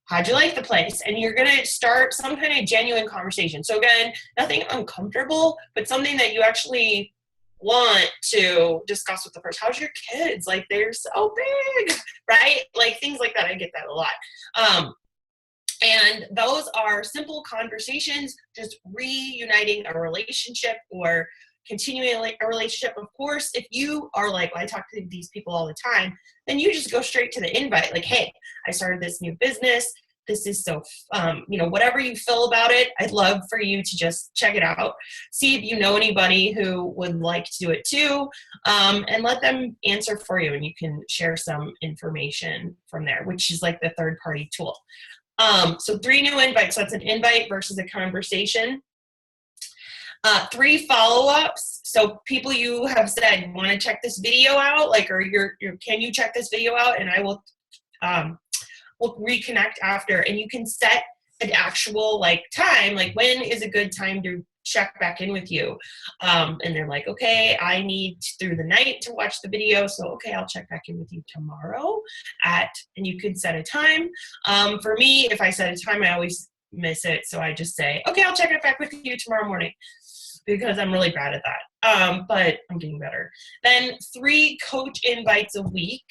how'd you like the place? And you're going to start some kind of genuine conversation. So again, nothing uncomfortable, but something that you actually want to discuss with the person. How's your kids? Like, they're so big, right? Like things like that. I get that a lot. And those are simple conversations, just reuniting a relationship or continuing a relationship. Of course, if you are like, well, I talk to these people all the time, then you just go straight to the invite. Like, hey, I started this new business. This is so, whatever you feel about it, I'd love for you to just check it out. See if you know anybody who would like to do it too, and let them answer for you. And you can share some information from there, which is like the third-party tool. So 3 new invites. So that's an invite versus a conversation. 3 follow-ups. So people you have said, want to check this video out, like, or can you check this video out? And I will, we'll reconnect after. And you can set an actual like time, like when is a good time to check back in with you? And they're like, okay, I need through the night to watch the video. So, okay, I'll check back in with you tomorrow and you could set a time. For me, if I set a time, I always miss it. So I just say, okay, I'll check it back with you tomorrow morning, because I'm really bad at that. But I'm getting better. Then 3 coach invites a week.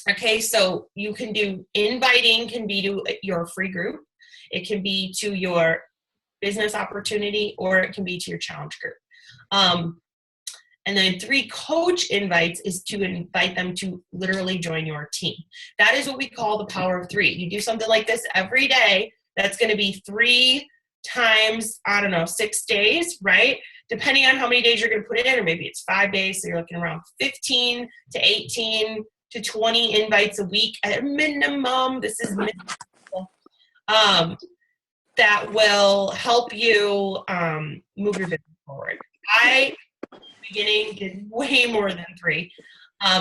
Okay, so you can do inviting, can be to your free group. It can be to your business opportunity, or it can be to your challenge group. And then 3 coach invites is to invite them to literally join your team. That is what we call the power of 3. You do something like this every day. That's going to be 3 times, I don't know, 6 days, right? Depending on how many days you're going to put it in, or maybe it's 5 days. So you're looking around 15 to 18 to 20 invites a week at a minimum. This is minimum. That will help you move your business forward. I, in the beginning, did way more than 3.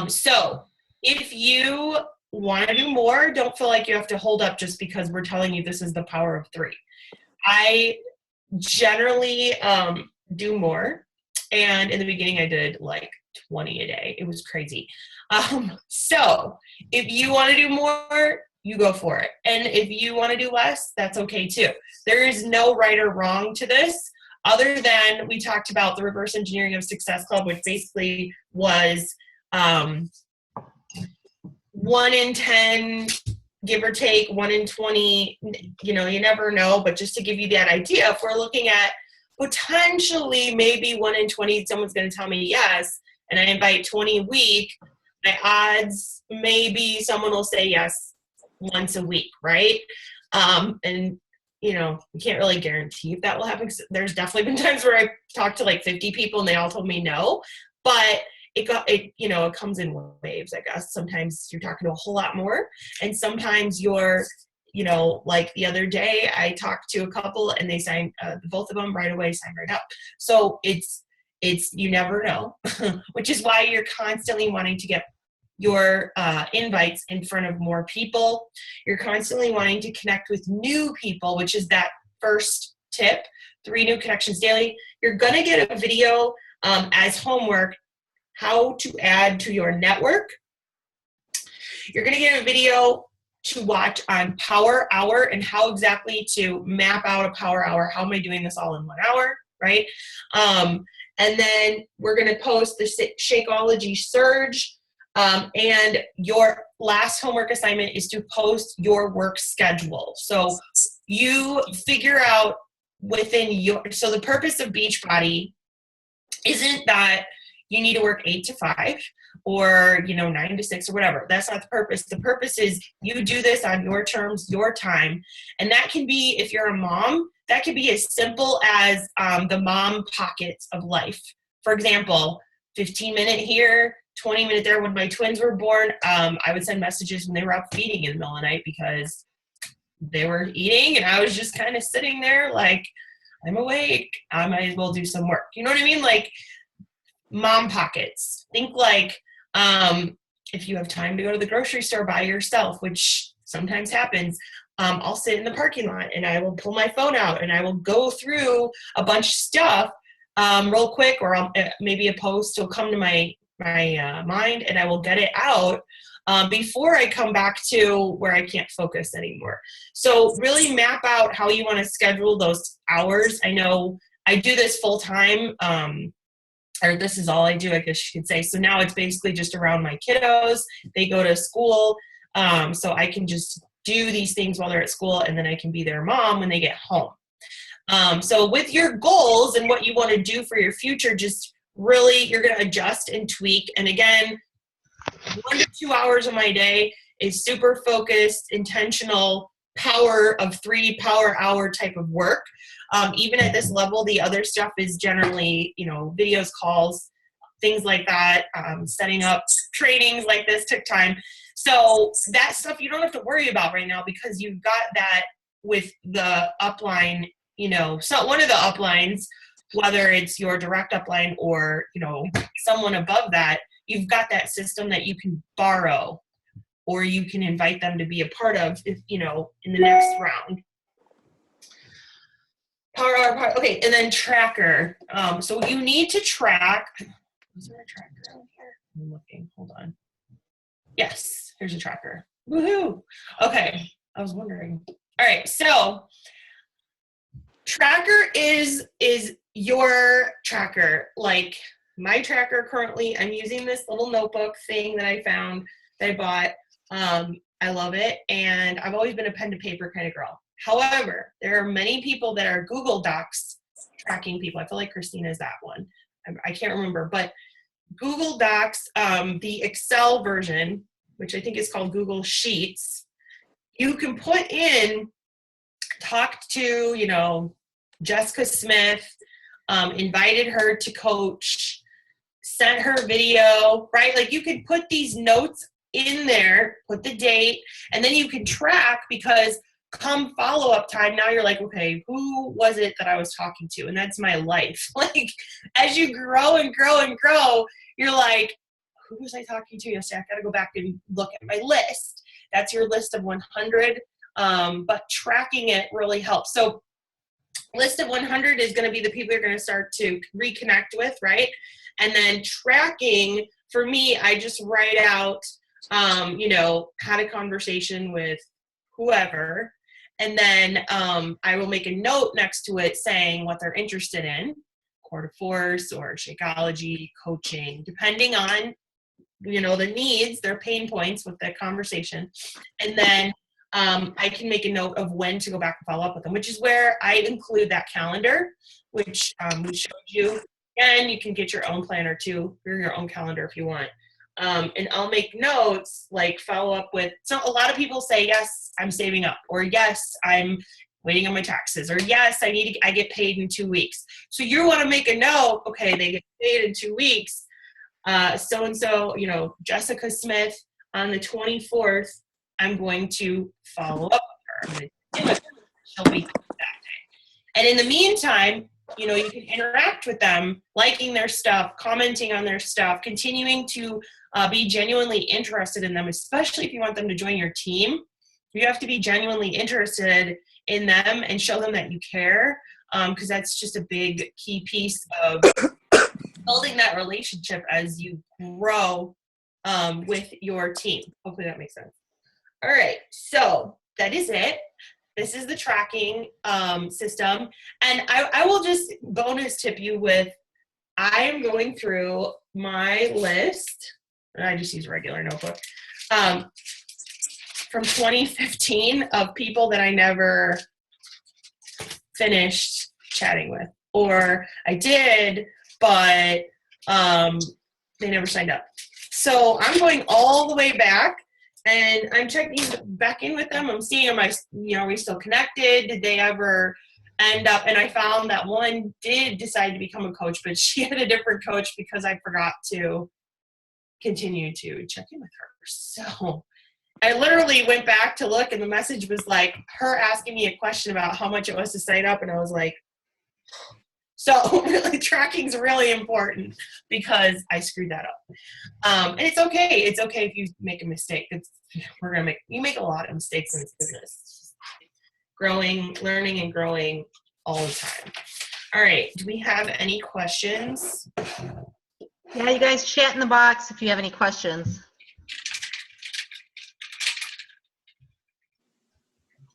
So if you want to do more, don't feel like you have to hold up just because we're telling you this is the power of 3. I generally do more. And in the beginning, I did like 20 a day. It was crazy. So if you want to do more, you go for it. And if you want to do less, that's okay too. There is no right or wrong to this, other than we talked about the reverse engineering of success club, which basically was 1 in 10, give or take, 1 in 20, you know, you never know, but just to give you that idea, if we're looking at potentially maybe 1 in 20, someone's going to tell me yes, and I invite 20 a week, my odds, maybe someone will say yes once a week, right? And, you know, you can't really guarantee if that will happen. There's definitely been times where I talked to like 50 people and they all told me no, but it comes in waves, I guess. Sometimes you're talking to a whole lot more, and sometimes you're, you know, like the other day I talked to a couple and they signed, both of them right away signed right up. So it's you never know, which is why you're constantly wanting to get your invites in front of more people. You're constantly wanting to connect with new people, which is that first tip, 3 new connections daily. You're going to get a video as homework, how to add to your network. You're going to get a video to watch on Power Hour and how exactly to map out a Power Hour. How am I doing this all in 1 hour, right? And then we're going to post the Shakeology Surge. And your last homework assignment is to post your work schedule. So you figure out so the purpose of Beachbody isn't that you need to work 8 to 5 or, 9 to 6 or whatever. That's not the purpose. The purpose is you do this on your terms, your time. And that can be, if you're a mom, that can be as simple as the mom pockets of life. For example, 15-minute here, 20-minute there. When my twins were born, I would send messages when they were up feeding in the middle of the night because they were eating and I was just kind of sitting there like, I'm awake. I might as well do some work. You know what I mean? Like mom pockets. Think like if you have time to go to the grocery store by yourself, which sometimes happens, I'll sit in the parking lot and I will pull my phone out and I will go through a bunch of stuff real quick, or maybe a post will come to my mind and I will get it out before I come back to where I can't focus anymore. So really map out how you want to schedule those hours. I know I do this full time, or this is all I do, I guess you could say. So now it's basically just around my kiddos. They go to school, so I can just do these things while they're at school, and then I can be their mom when they get home. So with your goals and what you want to do for your future, just really, you're going to adjust and tweak. And again, 1 to 2 hours of my day is super focused, intentional, power of 3 power hour type of work. Even at this level, the other stuff is generally, videos, calls, things like that. Setting up trainings like this took time. So that stuff you don't have to worry about right now because you've got that with the upline, so one of the uplines, whether it's your direct upline or, someone above that, you've got that system that you can borrow or you can invite them to be a part of, if, in the next round. Okay, and then tracker. So you need to track. Is there a tracker over here? I'm looking. Hold on. Yes, here's a tracker. Woohoo! Okay, I was wondering. All right, so tracker is your tracker. Like my tracker currently, I'm using this little notebook thing that I found that I bought. I love it, and I've always been a pen to paper kind of girl. However, there are many people that are Google Docs tracking people. I feel like Christina is that one. I can't remember, but Google Docs, the Excel version, which I think is called Google Sheets, you can put in, talked to, you know, Jessica Smith, invited her to coach, sent her video, right? Like you could put these notes in there, put the date, and then you can track, because come follow-up time, now you're like, okay, who was it that I was talking to? And that's my life. Like as you grow and grow and grow, you're like, who was I talking to yesterday? I gotta go back and look at my list. That's your list of 100. But tracking it really helps. So list of 100 is going to be the people you're going to start to reconnect with, right? And then tracking, for me, I just write out, you know, had a conversation with whoever, and then I will make a note next to it saying what they're interested in, Quarter Force or Shakeology, coaching, depending on, you know, the needs, their pain points with the conversation. And then I can make a note of when to go back and follow up with them, which is where I include that calendar, which we showed you. And you can get your own planner too, or your own calendar if you want. And I'll make notes, like follow up with, so a lot of people say, yes, I'm saving up, or yes, I'm waiting on my taxes, or yes, I get paid in 2 weeks. So you want to make a note, okay, they get paid in 2 weeks. So-and-so, you know, Jessica Smith on the 24th, I'm going to follow up with her. I'm going to do it. She'll be that day. And in the meantime, you know, you can interact with them, liking their stuff, commenting on their stuff, continuing to be genuinely interested in them, especially if you want them to join your team. You have to be genuinely interested in them and show them that you care, because that's just a big key piece of building that relationship as you grow with your team. Hopefully that makes sense. All right, so that is it. This is the tracking system. And I will just bonus tip you with, I am going through my list, and I just use a regular notebook, from 2015 of people that I never finished chatting with. Or I did, but they never signed up. So I'm going all the way back, and I'm checking back in with them. I'm seeing, are we still connected? Did they ever end up? And I found that one did decide to become a coach, but she had a different coach because I forgot to continue to check in with her. So I literally went back to look, and the message was like her asking me a question about how much it was to sign up. And I was like, so really, tracking is really important because I screwed that up. And it's okay. It's okay if you make a mistake. You make a lot of mistakes in this business. Growing, learning, and growing all the time. All right. Do we have any questions? Yeah, you guys chat in the box if you have any questions.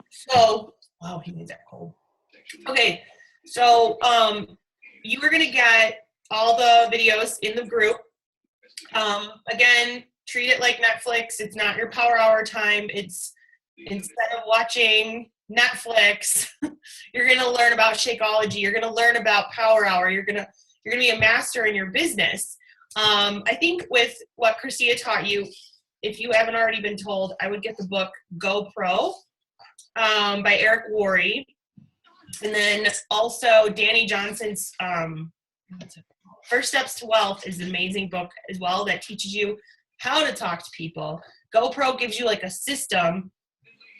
So, wow, he made that cold. Okay. So you are going to get all the videos in the group. Again, treat it like Netflix. It's not your power hour time. It's instead of watching Netflix, you're going to learn about Shakeology. You're going to learn about power hour. You're going to be a master in your business. I think with what Kristia taught you, if you haven't already been told, I would get the book Go Pro by Eric Worre. And then also Danny Johnson's First Steps to Wealth is an amazing book as well that teaches you how to talk to people. GoPro gives you like a system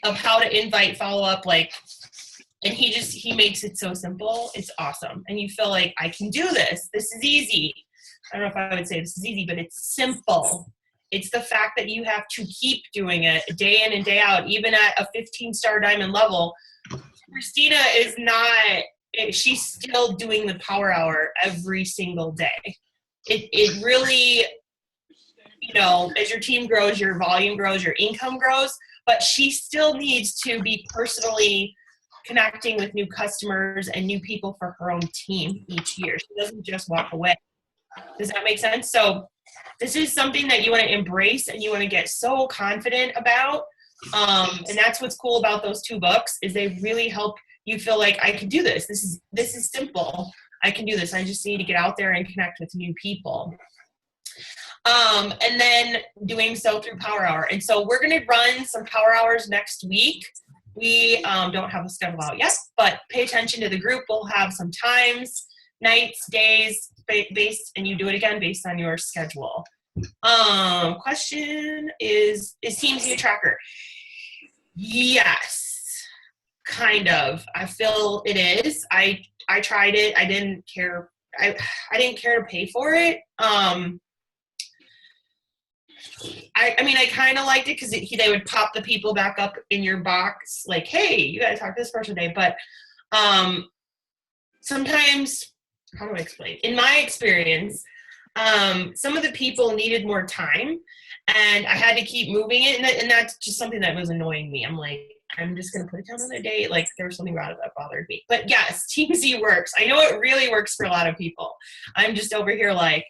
of how to invite, follow up, and he makes it so simple. It's awesome. And you feel like, I can do this. This is easy. I don't know if I would say this is easy, but it's simple. It's the fact that you have to keep doing it day in and day out, even at a 15-star diamond level. Christina is not she's still doing the power hour every single day. It really, as your team grows, your volume grows, your income grows, but she still needs to be personally connecting with new customers and new people for her own team each year. She doesn't just walk away. Does that make sense? So this is something that you want to embrace and you want to get so confident about. And that's what's cool about those 2 books is they really help you feel like I can do this. This is simple. I can do this. I just need to get out there and connect with new people. And then doing so through Power Hour. And so we're going to run some Power Hours next week. We don't have a schedule out yet, but pay attention to the group. We'll have some times, nights, days, based, and you do it again based on your schedule. Question is Teamzy a tracker? Yes, kind of. I feel it is. I tried it. I didn't care. I didn't care to pay for it. I mean, I kind of liked it because they would pop the people back up in your box, like, hey, you got to talk to this person today. But sometimes, how do I explain? In my experience, some of the people needed more time, and I had to keep moving it, and that's just something that was annoying me. I'm like, I'm just going to put it down another day. Like, there was something about it that bothered me. But yes, Teamzy works. I know it really works for a lot of people. I'm just over here like,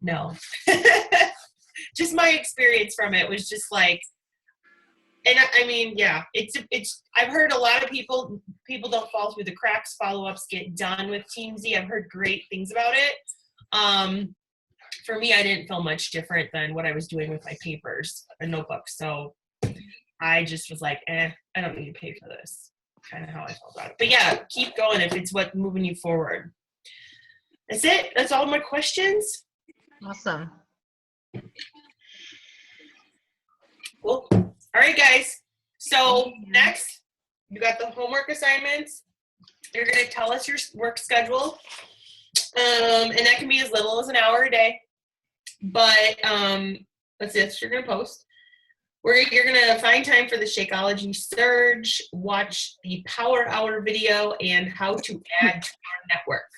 no. Just my experience from it was just like, and I mean, yeah, it's, I've heard a lot of people don't fall through the cracks, follow-ups get done with Teamzy. I've heard great things about it. For me, I didn't feel much different than what I was doing with my papers and notebooks. So I just was like, I don't need to pay for this. Kind of how I felt about it. But yeah, keep going if it's what's moving you forward. That's it. That's all my questions. Awesome. Cool. All right, guys. So next, you got the homework assignments. You're going to tell us your work schedule. And that can be as little as an hour a day. But that's it. You're going to post. You're going to find time for the Shakeology Surge, watch the Power Hour video, and how to add to our network.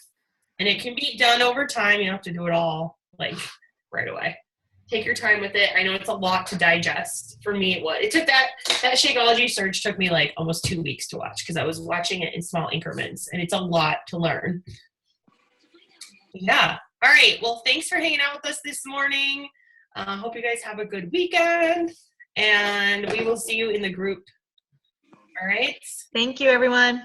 And it can be done over time. You don't have to do it all like right away. Take your time with it. I know it's a lot to digest. For me, it took that Shakeology Surge took me like almost 2 weeks to watch because I was watching it in small increments, and it's a lot to learn. Yeah. All right. Well, thanks for hanging out with us this morning. Hope you guys have a good weekend, and we will see you in the group. All right. Thank you, everyone.